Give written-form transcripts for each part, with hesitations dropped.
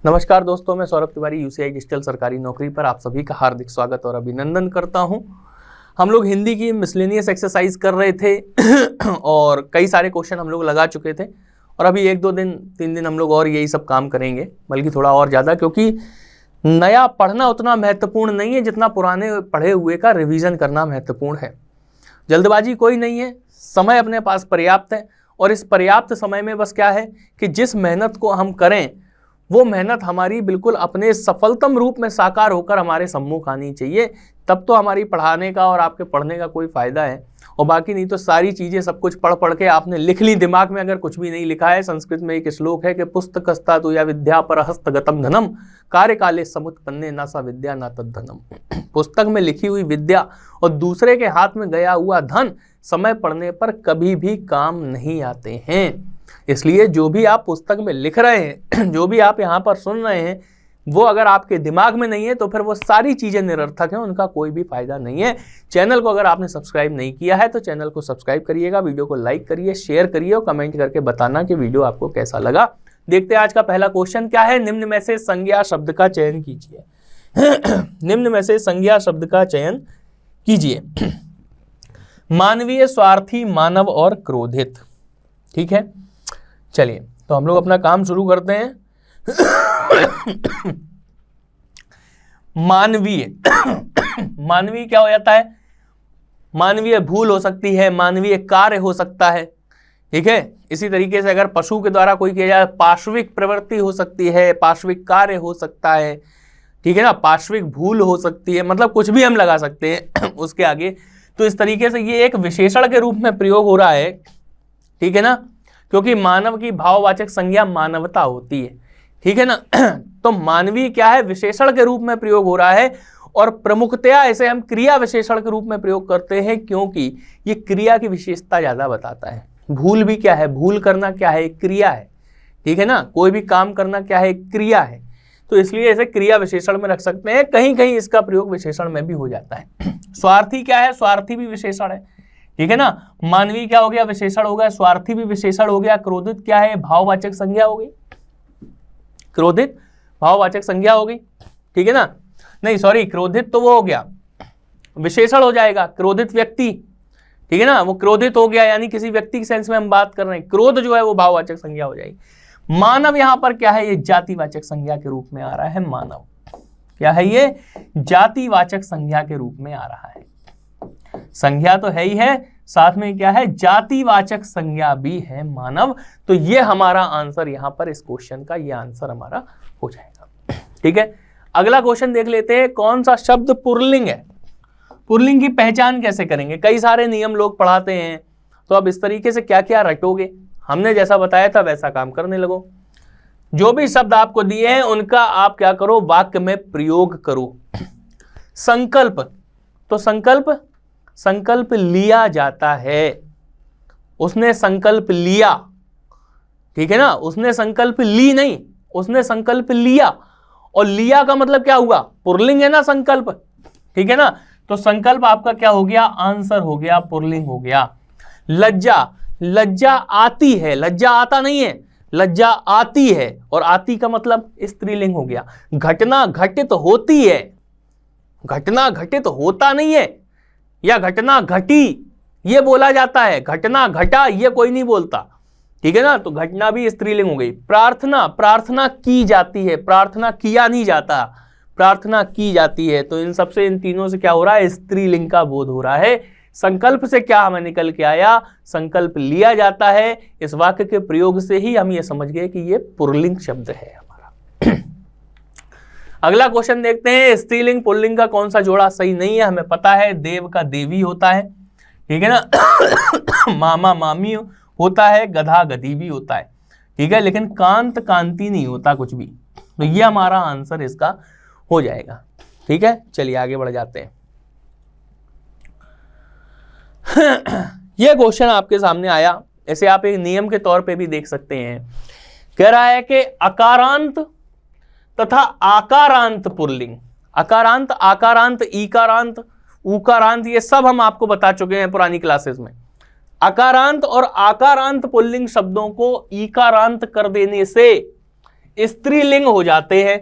नमस्कार दोस्तों, मैं सौरभ तिवारी यूसीआई डिजिटल सरकारी नौकरी पर आप सभी का हार्दिक स्वागत और अभिनंदन करता हूं। हम लोग हिंदी की मिसलेनियस एक्सरसाइज कर रहे थे और कई सारे क्वेश्चन हम लोग लगा चुके थे और अभी 1-2 दिन 3 दिन हम लोग और यही सब काम करेंगे, बल्कि थोड़ा और ज़्यादा, क्योंकि नया पढ़ना उतना महत्वपूर्ण नहीं है जितना पुराने पढ़े हुए का रिवीजन करना महत्वपूर्ण है। जल्दबाजी कोई नहीं है, समय अपने पास पर्याप्त है और इस पर्याप्त समय में बस क्या है कि जिस मेहनत को हम करें वो मेहनत हमारी बिल्कुल अपने सफलतम रूप में साकार होकर हमारे सम्मुख आनी चाहिए। तब तो हमारी पढ़ाने का और आपके पढ़ने का कोई फ़ायदा है, और बाकी नहीं तो सारी चीज़ें सब कुछ पढ़ पढ़ के आपने लिख ली, दिमाग में अगर कुछ भी नहीं लिखा है। संस्कृत में एक श्लोक है कि पुस्तकस्ता तु या विद्या पर हस्तगतम धनम कार्यकाले समुत्पन्ने न सा विद्या न तद्धनम। पुस्तक में लिखी हुई विद्या और दूसरे के हाथ में गया हुआ धन समय पड़ने पर कभी भी काम नहीं आते हैं। इसलिए जो भी आप पुस्तक में लिख रहे हैं, जो भी आप यहाँ पर सुन रहे हैं, वो अगर आपके दिमाग में नहीं है तो फिर वो सारी चीज़ें निरर्थक हैं, उनका कोई भी फायदा नहीं है। चैनल को अगर आपने सब्सक्राइब नहीं किया है तो चैनल को सब्सक्राइब करिएगा, वीडियो को लाइक करिए, शेयर करिए और कमेंट करके बताना कि वीडियो आपको कैसा लगा। देखते हैं आज का पहला क्वेश्चन क्या है। निम्न में से संज्ञा शब्द का चयन कीजिए। निम्न में से संज्ञा शब्द का चयन कीजिए। मानवीय, स्वार्थी, मानव और क्रोधित। ठीक है, चलिए तो हम लोग अपना काम शुरू करते हैं। मानवीय मानवीय क्या हो जाता है? मानवीय भूल हो सकती है, मानवीय कार्य हो सकता है। ठीक है, इसी तरीके से अगर पशु के द्वारा कोई किया जाए, पार्श्विक प्रवृत्ति हो सकती है, पार्श्विक कार्य हो सकता है। ठीक है ना, पार्श्विक भूल हो सकती है, मतलब कुछ भी हम लगा सकते हैं उसके आगे। तो इस तरीके से ये एक विशेषण के रूप में प्रयोग हो रहा है। ठीक है ना, क्योंकि मानव की भाववाचक संज्ञा मानवता होती है। ठीक है ना, तो मानवीय क्या है? विशेषण के रूप में प्रयोग हो रहा है और प्रमुखतया इसे हम क्रिया विशेषण के रूप में प्रयोग करते हैं, क्योंकि ये क्रिया की विशेषता ज्यादा बताता है। भूल भी क्या है? भूल करना क्या है? क्रिया है। ठीक है ना, कोई भी काम करना क्या है? क्रिया है। तो इसलिए इसे क्रिया विशेषण में रख सकते हैं। कहीं कहीं इसका प्रयोग विशेषण में भी हो जाता है। स्वार्थी क्या है? स्वार्थी भी विशेषण है। ठीक है ना, मानवीय क्या हो गया? विशेषण हो गया, स्वार्थी भी विशेषण हो गया। क्रोधित क्या है? भाववाचक संज्ञा हो गई। क्रोधित भाववाचक संज्ञा हो गई। ठीक है ना, नहीं सॉरी, क्रोधित तो वो हो गया, विशेषण हो जाएगा। क्रोधित व्यक्ति, ठीक है ना, वो क्रोधित हो गया, यानी किसी व्यक्ति के सेंस में हम बात कर रहे हैं। क्रोध जो है वो भाववाचक संज्ञा हो जाएगी। मानव यहां पर क्या है? ये जातिवाचक संज्ञा के रूप में आ रहा है। मानव क्या है? ये जातिवाचक संज्ञा के रूप में आ रहा है। संज्ञा तो है ही है, साथ में क्या है? जातिवाचक संज्ञा भी है मानव। तो ये हमारा आंसर यहां पर इस क्वेश्चन का ये आंसर हमारा हो जाएगा। ठीक है, अगला क्वेश्चन देख लेते हैं। कौन सा शब्द पुल्लिंग है? पुल्लिंग की पहचान कैसे करेंगे? कई सारे नियम लोग पढ़ाते हैं, तो अब इस तरीके से क्या क्या रटोगे? हमने जैसा बताया था वैसा काम करने लगो। जो भी शब्द आपको दिए हैं उनका आप क्या करो? वाक्य में प्रयोग करो। संकल्प, तो संकल्प लिया जाता है। उसने संकल्प लिया। ठीक है ना, उसने संकल्प ली नहीं, उसने संकल्प लिया। और लिया का मतलब क्या हुआ? पुल्लिंग है ना संकल्प। ठीक है ना, तो संकल्प आपका क्या हो गया? आंसर हो गया, पुल्लिंग हो गया। लज्जा, लज्जा आती है, लज्जा आता नहीं है, लज्जा आती है, और आती का मतलब स्त्रीलिंग हो गया। घटना घटित होती है, घटना घटित होता नहीं है, या घटना घटी ये बोला जाता है, घटना घटा ये कोई नहीं बोलता। ठीक है ना, तो घटना भी स्त्रीलिंग हो गई। प्रार्थना, प्रार्थना की जाती है, प्रार्थना किया नहीं जाता, प्रार्थना की जाती है। तो इन सबसे, इन तीनों से क्या हो रहा है? स्त्रीलिंग का बोध हो रहा है। संकल्प से क्या हमें निकल के आया? संकल्प लिया जाता है। इस वाक्य के प्रयोग से ही हम ये समझ गए कि ये पुल्लिंग शब्द है हमारा। अगला क्वेश्चन देखते हैं। स्त्रीलिंग पुल्लिंग का कौन सा जोड़ा सही नहीं है? हमें पता है देव का देवी होता है। ठीक है ना, मामा मामी होता है, गधा गधी भी होता है। ठीक है, लेकिन कांत कांति नहीं होता कुछ भी। तो ये हमारा आंसर इसका हो जाएगा। ठीक है, चलिए आगे बढ़ जाते हैं। यह क्वेश्चन आपके सामने आया, ऐसे आप एक नियम के तौर पे भी देख सकते हैं। कह रहा है कि अकारांत तथा आकारांत पुल्लिंग, अकारांत, आकारांत, ईकारांत, उकारांत, ये सब हम आपको बता चुके हैं पुरानी क्लासेस में। अकारांत और आकारांत पुल्लिंग शब्दों को ईकारांत कर देने से स्त्रीलिंग हो जाते हैं।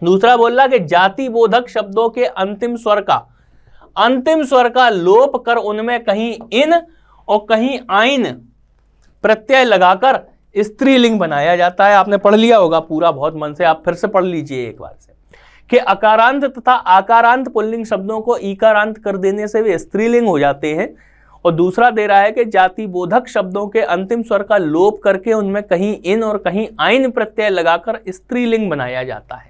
दूसरा बोल रहा कि जाति बोधक शब्दों के अंतिम स्वर का लोप कर उनमें कहीं इन और कहीं आइन प्रत्यय लगाकर स्त्रीलिंग बनाया जाता है। आपने पढ़ लिया होगा पूरा, बहुत मन से, आप फिर से पढ़ लीजिए एक बार से, कि अकारांत तथा आकारांत पुल्लिंग शब्दों को ईकारांत कर देने से वे स्त्रीलिंग हो जाते हैं। और दूसरा दे रहा है कि जाति बोधक शब्दों के अंतिम स्वर का लोप करके उनमें कहीं इन और कहीं आइन प्रत्यय लगाकर स्त्रीलिंग बनाया जाता है।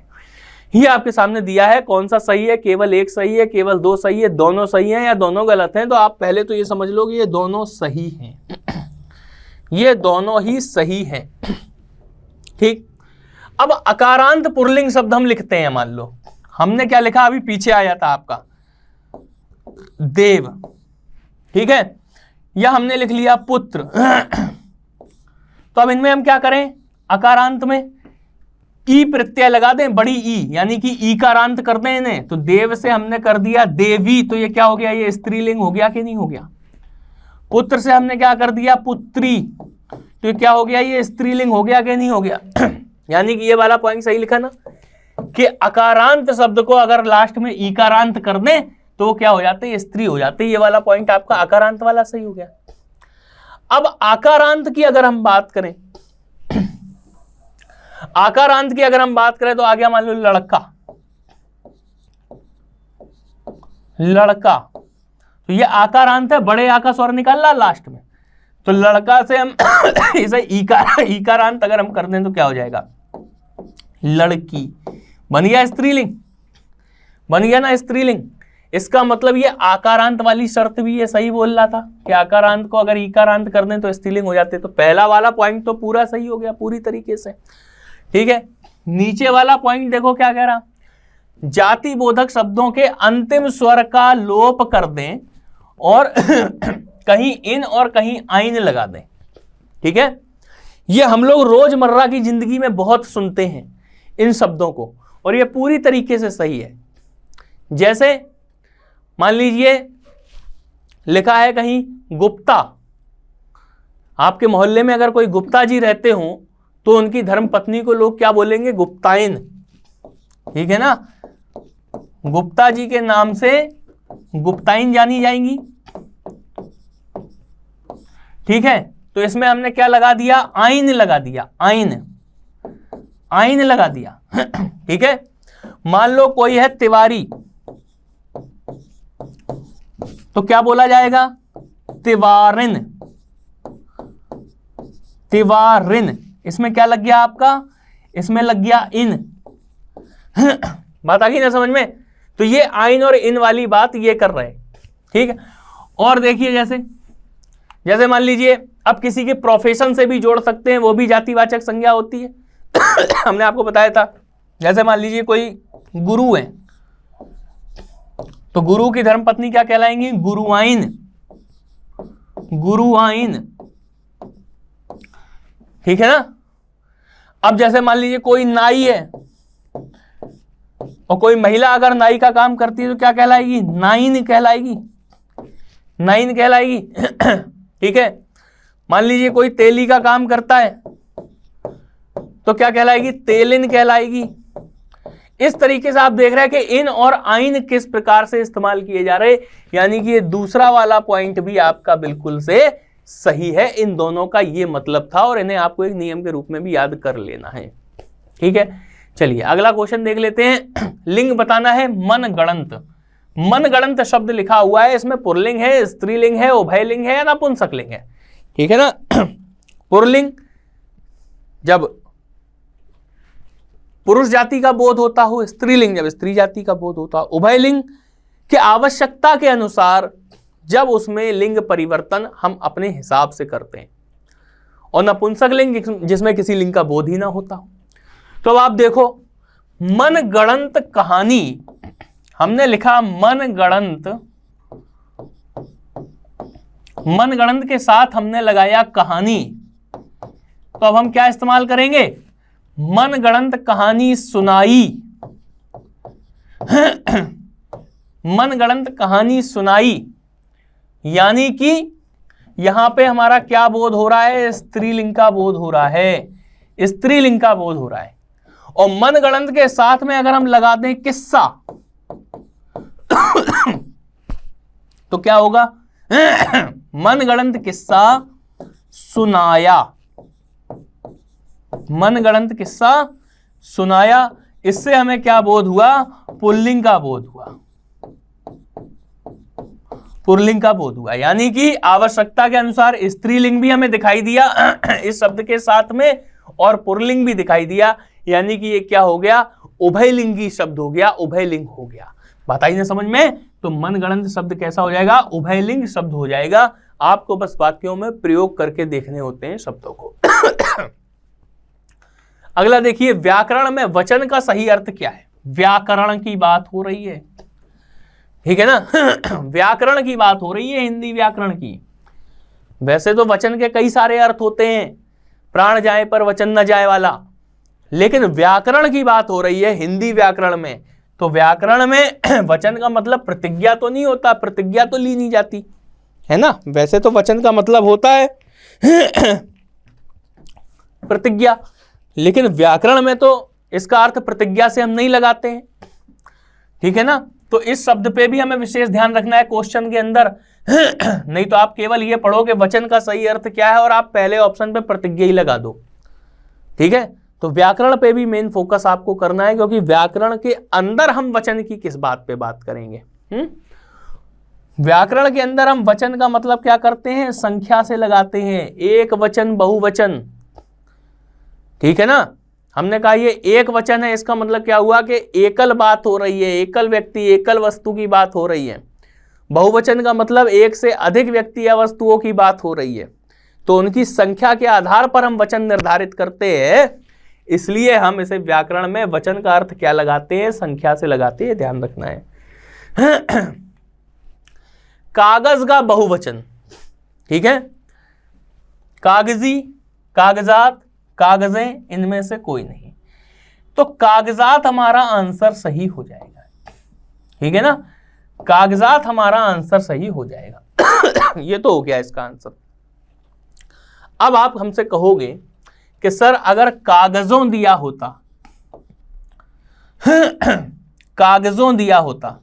ये आपके सामने दिया है। कौन सा सही है? केवल एक सही है, केवल दो सही है, दोनों सही है या दोनों गलत हैं? तो आप पहले तो ये समझ लो कि ये दोनों सही हैं। ये दोनों ही सही हैं। ठीक। अब अकारांत पुल्लिंग शब्द हम लिखते हैं। मान लो हमने क्या लिखा, अभी पीछे आया था आपका देव, ठीक है, या हमने लिख लिया पुत्र। तो अब इनमें हम क्या करें, अकारांत में ई प्रत्यय लगा दें, बड़ी ई, यानी कि ईकारांत कर दें इन्हें। तो देव से हमने कर दिया देवी, तो ये क्या हो गया, ये स्त्रीलिंग हो गया कि नहीं हो गया। पुत्र से हमने क्या कर दिया, पुत्री, तो ये क्या हो गया, ये स्त्रीलिंग हो गया कि नहीं हो गया। यानी कि ये वाला पॉइंट सही लिखा ना, कि अकारांत शब्द को अगर लास्ट में ईकारांत कर दें तो वो क्या हो जाते हैं, स्त्री हो जाते हैं। ये वाला पॉइंट आपका अकारांत वाला सही हो गया। अब आकारांत की अगर हम बात करें, आकारांत की अगर हम बात करें तो आ गया मान लो लड़का, लड़का, तो ये आकारांत है, बड़े आ का स्वर निकाल ला लास्ट में, तो लड़का से हम इसे ईकारांत अगर हम कर दें तो क्या हो जाएगा, लड़की। बन गया स्त्रीलिंग, बन गया ना स्त्रीलिंग। इसका मतलब ये आकारांत वाली शर्त भी ये सही बोल रहा था कि आकारांत को अगर ईकारांत कर दें तो स्त्रीलिंग हो जाते। तो पहला वाला पॉइंट तो पूरा सही हो गया पूरी तरीके से, ठीक है। नीचे वाला पॉइंट देखो क्या कह रहा, जाति बोधक शब्दों के अंतिम स्वर का लोप कर दें और कहीं इन और कहीं आइन लगा दें, ठीक है। ये हम लोग रोजमर्रा की जिंदगी में बहुत सुनते हैं इन शब्दों को, और ये पूरी तरीके से सही है। जैसे मान लीजिए लिखा है कहीं गुप्ता, आपके मोहल्ले में अगर कोई गुप्ता जी रहते हो तो उनकी धर्म पत्नी को लोग क्या बोलेंगे, गुप्ताइन, ठीक है ना। गुप्ता जी के नाम से गुप्ताइन जानी जाएंगी, ठीक है। तो इसमें हमने क्या लगा दिया, आइन लगा दिया, आइन, आइन लगा दिया, ठीक है। मान लो कोई है तिवारी, तो क्या बोला जाएगा, तिवारिन, तिवारिन। इसमें क्या लग गया आपका, इसमें लग गया इन। बात आ गई ना समझ में। तो ये आइन और इन वाली बात ये कर रहे हैं, ठीक है। और देखिए जैसे मान लीजिए अब किसी के प्रोफेशन से भी जोड़ सकते हैं, वो भी जातिवाचक संज्ञा होती है। हमने आपको बताया था, जैसे मान लीजिए कोई गुरु है, तो गुरु की धर्मपत्नी क्या कहलाएंगी, गुरुआइन, गुरुआइन, ठीक है ना। अब जैसे मान लीजिए कोई नाई है और कोई महिला अगर नाई का काम करती है तो क्या कहलाएगी, नाइन कहलाएगी, नाइन कहलाएगी, ठीक है। मान लीजिए कोई तेली का काम करता है तो क्या कहलाएगी, तेलिन कहलाएगी। इस तरीके से आप देख रहे हैं कि इन और आइन किस प्रकार से इस्तेमाल किए जा रहे, यानी कि ये दूसरा वाला पॉइंट भी आपका बिल्कुल से सही है। इन दोनों का ये मतलब था और इन्हें आपको एक नियम के रूप में भी याद कर लेना है, ठीक है। चलिए अगला क्वेश्चन देख लेते हैं। लिंग बताना है मनगणंत। मनगणंत शब्द लिखा हुआ है, इसमें पुल्लिंग है, स्त्रीलिंग है, उभयलिंग है या नपुंसकलिंग है, ठीक है ना। पुल्लिंग जब पुरुष जाति का बोध होता हो, स्त्रीलिंग जब स्त्री जाति का बोध होता हो, उभयलिंग के आवश्यकता के अनुसार जब उसमें लिंग परिवर्तन हम अपने हिसाब से करते हैं, और नपुंसकलिंग जिसमें किसी लिंग का बोध ही ना होता हो। तो अब आप देखो मनगणंत कहानी, हमने लिखा मनगणंत, मनगणंत के साथ हमने लगाया कहानी, तो अब हम क्या इस्तेमाल करेंगे, मनगणंत कहानी सुनाई। मनगणंत कहानी सुनाई, यानी कि यहां पे हमारा क्या बोध हो रहा है, स्त्रीलिंग का बोध हो रहा है। स्त्रीलिंग का बोध हो रहा है। और मनगढ़ंत के साथ में अगर हम लगा दें किस्सा तो क्या होगा? मनगढ़ंत किस्सा सुनाया, मनगढ़ंत किस्सा सुनाया। इससे हमें क्या बोध हुआ? पुल्लिंग का बोध हुआ, पुल्लिंग का बोध हुआ। यानी कि आवश्यकता के अनुसार स्त्रीलिंग भी हमें दिखाई दिया इस शब्द के साथ में, और पुल्लिंग भी दिखाई दिया। यानी कि ये क्या हो गया? उभयलिंगी शब्द हो गया, उभयलिंग हो गया। बात आई ना समझ में? तो मनगढ़ंत शब्द कैसा हो जाएगा? उभयलिंग शब्द हो जाएगा। आपको बस वाक्यों में प्रयोग करके देखने होते हैं शब्दों को। अगला देखिए, व्याकरण में वचन का सही अर्थ क्या है? व्याकरण की बात हो रही है, ठीक है ना। व्याकरण की बात हो रही है, हिंदी व्याकरण की। वैसे तो वचन के कई सारे अर्थ होते हैं, प्राण जाए पर वचन न जाए वाला, लेकिन व्याकरण की बात हो रही है हिंदी व्याकरण में। तो व्याकरण में वचन का मतलब प्रतिज्ञा तो नहीं होता, प्रतिज्ञा तो ली नहीं जाती है ना। वैसे तो वचन का मतलब होता है प्रतिज्ञा, लेकिन व्याकरण में तो इसका अर्थ प्रतिज्ञा से हम नहीं लगाते हैं, ठीक है ना। तो इस शब्द पे भी हमें विशेष ध्यान रखना है क्वेश्चन के अंदर। नहीं तो आप केवल ये पढ़ोगे वचन का सही अर्थ क्या है और आप पहले ऑप्शन पे प्रतिज्ञा ही लगा दो, ठीक है। तो व्याकरण पे भी मेन फोकस आपको करना है, क्योंकि व्याकरण के अंदर हम वचन की किस बात पे बात करेंगे। व्याकरण के अंदर हम वचन का मतलब क्या करते हैं? संख्या से लगाते हैं, एक वचन बहुवचन, ठीक है ना। हमने कहा ये एक वचन है, इसका मतलब क्या हुआ कि एकल बात हो रही है, एकल व्यक्ति एकल वस्तु की बात हो रही है। बहुवचन का मतलब एक से अधिक व्यक्ति या वस्तुओं की बात हो रही है। तो उनकी संख्या के आधार पर हम वचन निर्धारित करते हैं, इसलिए हम इसे व्याकरण में वचन का अर्थ क्या लगाते हैं? संख्या से लगाते हैं, ध्यान रखना है। कागज का बहुवचन, ठीक है। कागजी, कागजात, कागजें, इनमें से कोई नहीं। तो कागजात हमारा आंसर सही हो जाएगा, ठीक है ना। कागजात हमारा आंसर सही हो जाएगा। ये तो हो गया इसका आंसर। अब आप हमसे कहोगे कि सर अगर कागजों दिया होता, कागजों दिया होता,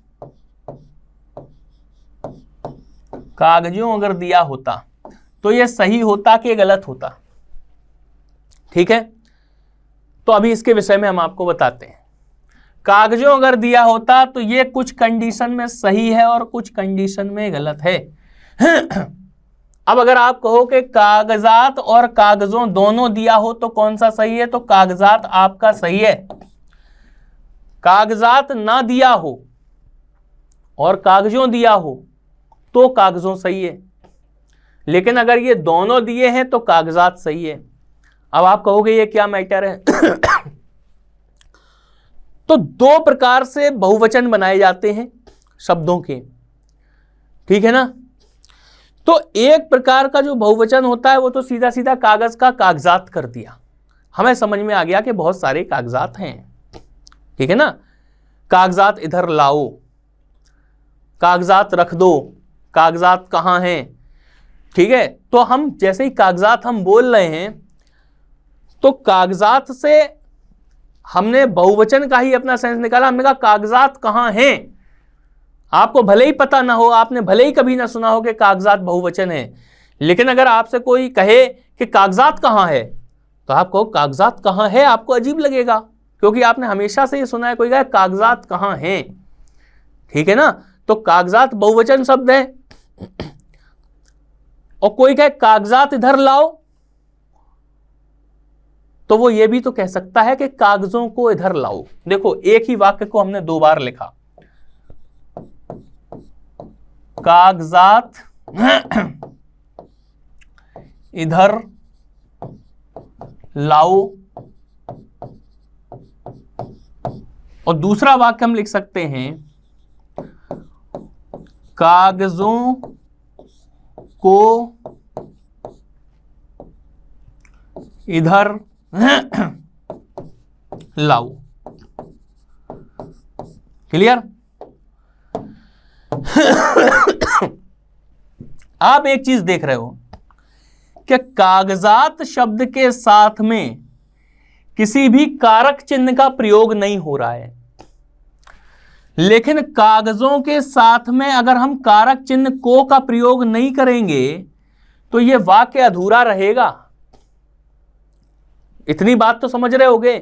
कागजों अगर दिया होता तो ये सही होता कि गलत होता? ठीक है, तो अभी इसके विषय में हम आपको बताते हैं। कागजों अगर दिया होता तो ये कुछ कंडीशन में सही है और कुछ कंडीशन में गलत है। अब अगर आप कहो कि कागजात और कागजों दोनों दिया हो तो कौन सा सही है? तो कागजात आपका सही है। कागजात ना दिया हो और कागजों दिया हो तो कागजों सही है, लेकिन अगर ये दोनों दिए हैं तो कागजात सही है। अब आप कहोगे ये क्या मैटर है? तो दो प्रकार से बहुवचन बनाए जाते हैं शब्दों के, ठीक है ना। तो एक प्रकार का जो बहुवचन होता है वो तो सीधा सीधा कागज का कागजात कर दिया, हमें समझ में आ गया कि बहुत सारे कागजात हैं, ठीक है ना। कागजात इधर लाओ, कागजात रख दो, कागजात कहाँ हैं, ठीक है। तो हम जैसे ही कागजात हम बोल रहे हैं तो कागजात से हमने बहुवचन का ही अपना सेंस निकाला। हमने कहा कागजात कहाँ हैं। आपको भले ही पता ना हो, आपने भले ही कभी ना सुना हो कि कागजात बहुवचन है, लेकिन अगर आपसे कोई कहे कि कागजात कहाँ है तो आप कहो कागजात कहाँ है, आपको अजीब लगेगा, क्योंकि आपने हमेशा से ये सुना है कोई कहे कागजात कहाँ हैं, ठीक है ना। तो कागजात बहुवचन शब्द है। और कोई कहे कागजात इधर लाओ तो वो ये भी तो कह सकता है कि कागजों को इधर लाओ। देखो एक ही वाक्य को हमने दो बार लिखा, कागजात इधर लाओ, और दूसरा वाक्य हम लिख सकते हैं कागजों को इधर लाओ। क्लियर? आप एक चीज देख रहे हो कि कागजात शब्द के साथ में किसी भी कारक चिन्ह का प्रयोग नहीं हो रहा है। लेकिन कागजों के साथ में अगर हम कारक चिन्ह को का प्रयोग नहीं करेंगे तो यह वाक्य अधूरा रहेगा। इतनी बात तो समझ रहे होगे।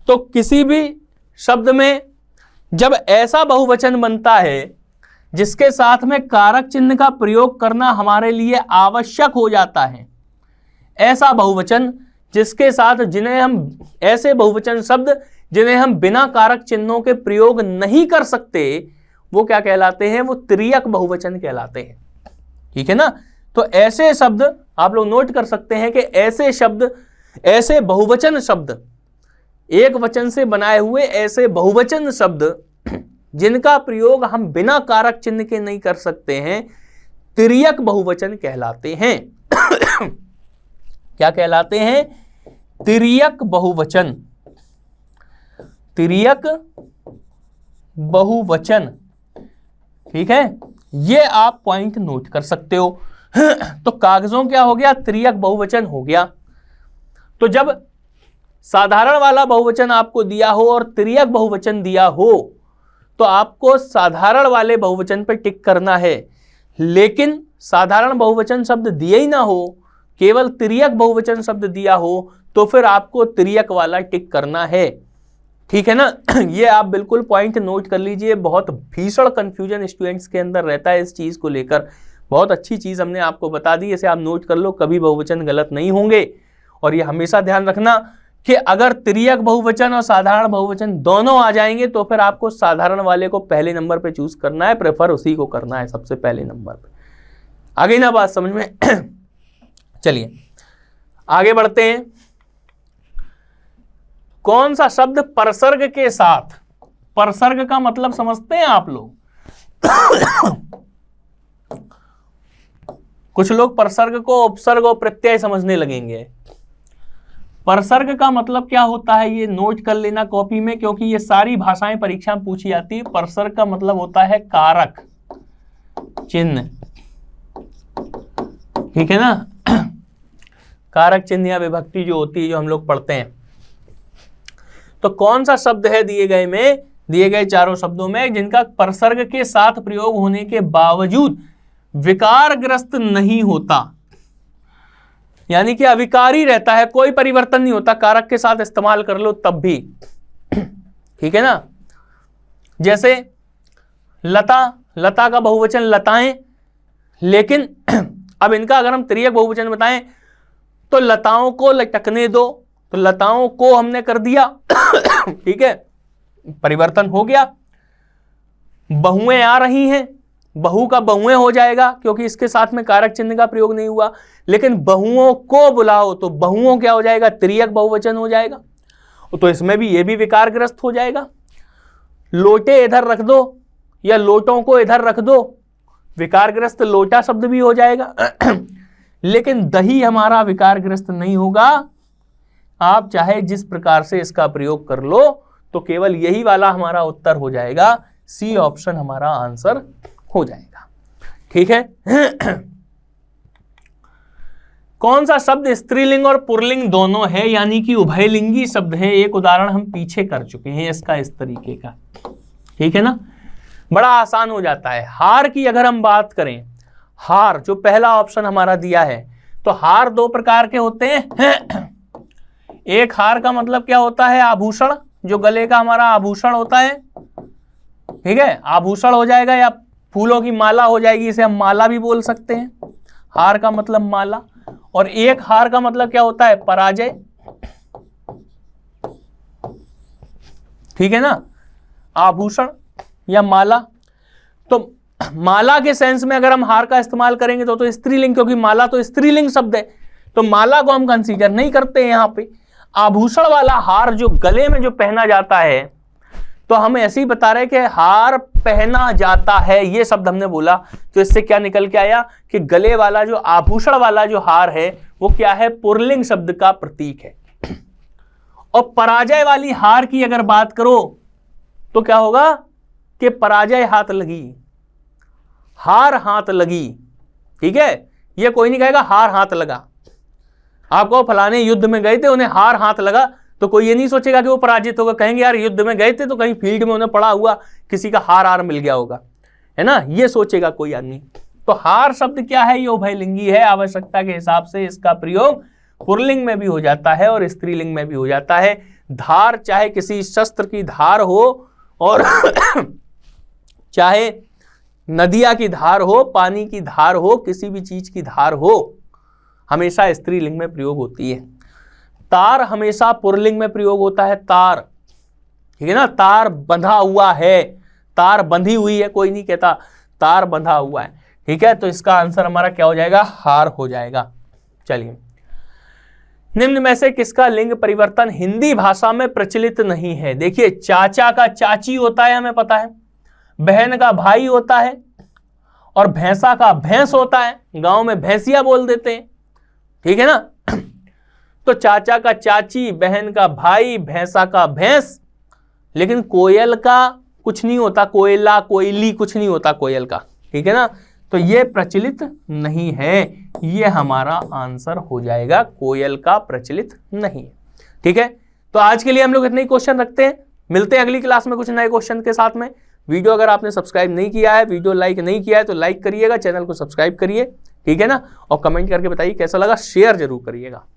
तो किसी भी शब्द में जब ऐसा बहुवचन बनता है जिसके साथ में कारक चिन्ह का प्रयोग करना हमारे लिए आवश्यक हो जाता है, ऐसा बहुवचन जिसके साथ जिन्हें हम ऐसे बहुवचन शब्द जिन्हें हम बिना कारक चिन्हों के प्रयोग नहीं कर सकते, वो क्या कहलाते हैं? वो तिर्यक बहुवचन कहलाते हैं। ठीक है ना। तो ऐसे शब्द आप लोग नोट कर सकते हैं कि ऐसे शब्द, ऐसे बहुवचन शब्द, एक वचन से बनाए हुए ऐसे बहुवचन शब्द जिनका प्रयोग हम बिना कारक चिन्ह के नहीं कर सकते हैं, तिर्यक बहुवचन कहलाते हैं। क्या कहलाते हैं? तिर्यक बहुवचन। तिर्यक बहुवचन। ठीक है, ये आप पॉइंट नोट कर सकते हो। तो कागजों क्या हो गया? तिर्यक बहुवचन हो गया। तो जब साधारण वाला बहुवचन आपको दिया हो और तिर्यक बहुवचन दिया हो तो आपको साधारण वाले बहुवचन पर टिक करना है। लेकिन साधारण बहुवचन शब्द दिए ही ना हो, केवल तिर्यक बहुवचन शब्द दिया हो, तो फिर आपको तिर्यक वाला टिक करना है। ठीक है ना। ये आप बिल्कुल पॉइंट नोट कर लीजिए। बहुत भीषण कंफ्यूजन स्टूडेंट्स के अंदर रहता है इस चीज को लेकर। बहुत अच्छी चीज हमने आपको बता दी, इसे आप नोट कर लो, कभी बहुवचन गलत नहीं होंगे। और ये हमेशा ध्यान रखना कि अगर तिर्यक बहुवचन और साधारण बहुवचन दोनों आ जाएंगे तो फिर आपको साधारण वाले को पहले नंबर पे चूज करना है, प्रेफर उसी को करना है सबसे पहले नंबर पे। आगे ना बात समझ में? चलिए आगे बढ़ते हैं। कौन सा शब्द परसर्ग के साथ, परसर्ग का मतलब समझते हैं आप लोग? कुछ लोग परसर्ग को उपसर्ग और प्रत्यय समझने लगेंगे। परसर्ग का मतलब क्या होता है ये नोट कर लेना कॉपी में, क्योंकि ये सारी भाषाएं परीक्षा में पूछी जाती है। परसर्ग का मतलब होता है कारक चिन्ह। ठीक है ना। कारक चिन्ह या विभक्ति जो होती है, जो हम लोग पढ़ते हैं। तो कौन सा शब्द है दिए गए में, दिए गए चारों शब्दों में, जिनका परसर्ग के साथ प्रयोग होने के बावजूद विकारग्रस्त नहीं होता, यानी कि अविकारी रहता है, कोई परिवर्तन नहीं होता, कारक के साथ इस्तेमाल कर लो तब भी। ठीक है ना। जैसे लता, लता का बहुवचन लताएं, लेकिन अब इनका अगर हम तिर्यक बहुवचन बताएं तो लताओं को लटकने दो, तो लताओं को हमने कर दिया। ठीक है, परिवर्तन हो गया। बहुएं आ रही हैं, बहु का बहुएं हो जाएगा क्योंकि इसके साथ में कारक चिन्ह का प्रयोग नहीं हुआ। लेकिन बहुओं को बुलाओ तो बहुओं क्या हो जाएगा? तिर्यक बहुवचन हो जाएगा। तो इसमें भी ये भी विकारग्रस्त हो जाएगा। लोटे इधर रख दो या लोटों को इधर रख दो, विकारग्रस्त लोटा शब्द भी हो जाएगा। लेकिन दही हमारा विकारग्रस्त नहीं होगा। आप चाहे जिस प्रकार से इसका प्रयोग कर लो, तो केवल यही वाला हमारा उत्तर हो जाएगा। सी ऑप्शन हमारा आंसर हो जाएगा। ठीक है। कौन सा शब्द स्त्रीलिंग और पुल्लिंग दोनों है, यानी कि उभयलिंगी शब्द है? एक उदाहरण हम पीछे कर चुके हैं इसका, इस तरीके का। ठीक है ना, बड़ा आसान हो जाता है। हार की अगर हम बात करें, हार जो पहला ऑप्शन हमारा दिया है, तो हार दो प्रकार के होते हैं। एक हार का मतलब क्या होता है? आभूषण, जो गले का हमारा आभूषण होता है। ठीक है, आभूषण हो जाएगा या फूलों की माला हो जाएगी, इसे हम माला भी बोल सकते हैं। हार का मतलब माला। और एक हार का मतलब क्या होता है? पराजय। ठीक है ना, आभूषण या माला। तो माला के सेंस में अगर हम हार का इस्तेमाल करेंगे तो स्त्रीलिंग, क्योंकि माला तो स्त्रीलिंग शब्द है, तो माला को हम कंसीडर नहीं करते हैं यहाँ पे। आभूषण वाला हार जो गले में जो पहना जाता है, तो हम ऐसे ही बता रहे हैं कि हार पहना जाता है, ये शब्द हमने बोला। तो इससे क्या निकल के आया कि गले वाला जो आभूषण वाला जो हार है वो क्या है? पुल्लिंग शब्द का प्रतीक है। और पराजय वाली हार की अगर बात करो तो क्या होगा कि पराजय हाथ लगी, हार हाथ लगी। ठीक है, ये कोई नहीं कहेगा हार हाथ लगा। आपको फलाने युद्ध में गए थे, उन्हें हार हाथ लगा, तो कोई ये नहीं सोचेगा कि वो पराजित होगा, कहेंगे यार युद्ध में गए थे तो कहीं फील्ड में उन्हें पड़ा हुआ किसी का हार मिल गया होगा, है ना, ये सोचेगा कोई आदमी। तो हार शब्द क्या है, ये उभयलिंगी है। आवश्यकता के हिसाब से इसका प्रयोग पुल्लिंग में भी हो जाता है और स्त्रीलिंग में भी हो जाता है। धार चाहे किसी शस्त्र की धार हो और चाहे नदिया की धार हो, पानी की धार हो, किसी भी चीज की धार हो, हमेशा स्त्रीलिंग में प्रयोग होती है। तार हमेशा पुल्लिंग में प्रयोग होता है, तार, ठीक है ना, तार बंधा हुआ है, तार बंधी हुई है, कोई नहीं कहता तार बंधा हुआ है, ठीक है। तो इसका आंसर हमारा क्या हो जाएगा, हार हो जाएगा। चलिए, निम्न में से किसका लिंग परिवर्तन हिंदी भाषा में प्रचलित नहीं है। देखिए, चाचा का चाची होता है, हमें पता है, बहन का भाई होता है और भैंसा का भैंस होता है, गांव में भैंसिया बोल देते हैं, ठीक है ना। तो चाचा का चाची, बहन का भाई, भैंसा का भैंस, लेकिन कोयल का कुछ नहीं होता, कोयला कोयली कुछ नहीं होता कोयल का, ठीक है ना। तो ये प्रचलित नहीं है, ये हमारा आंसर हो जाएगा, कोयल का प्रचलित नहीं है, ठीक है। तो आज के लिए हम लोग इतने ही क्वेश्चन रखते हैं, मिलते हैं अगली क्लास में कुछ नए क्वेश्चन के साथ में। वीडियो अगर आपने सब्सक्राइब नहीं किया है, वीडियो लाइक नहीं किया है तो लाइक करिएगा, चैनल को सब्सक्राइब करिए, ठीक है ना, और कमेंट करके बताइए कैसा लगा, शेयर जरूर करिएगा।